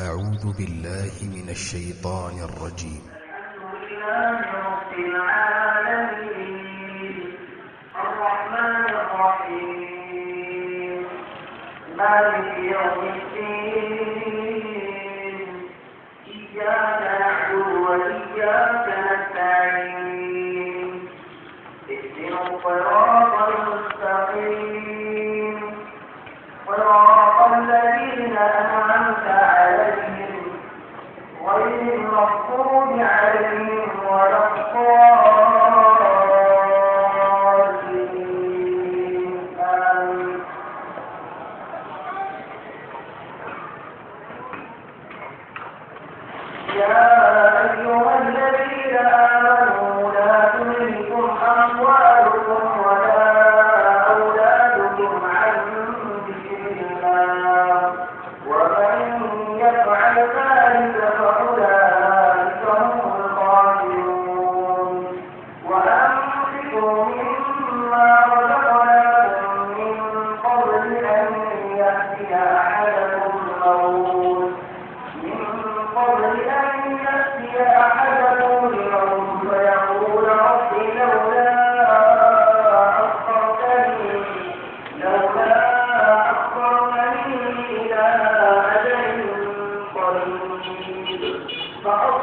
أعوذ بالله من الشيطان الرجيم. الحمد لله رب العالمين الرحمن الرحيم مالك يوم الدين إياك نعبد وإياك نستعين اهدنا الصراط المستقيم صراط الذين أنعمت عليهم غير المغضوب عليهم ولا الضالين آمين. يا أيها الذين آمنوا لا تلهكم أموالكم ولا أولادكم عن ذكر الله ومن يفعل ذلك فأولئك هم الخاسرون. وأنفقوا مما رزقناكم من قبل أن يأتي أحدكم الموت فيقول رب لولا أخرتني إلى أجل قريب فأصدق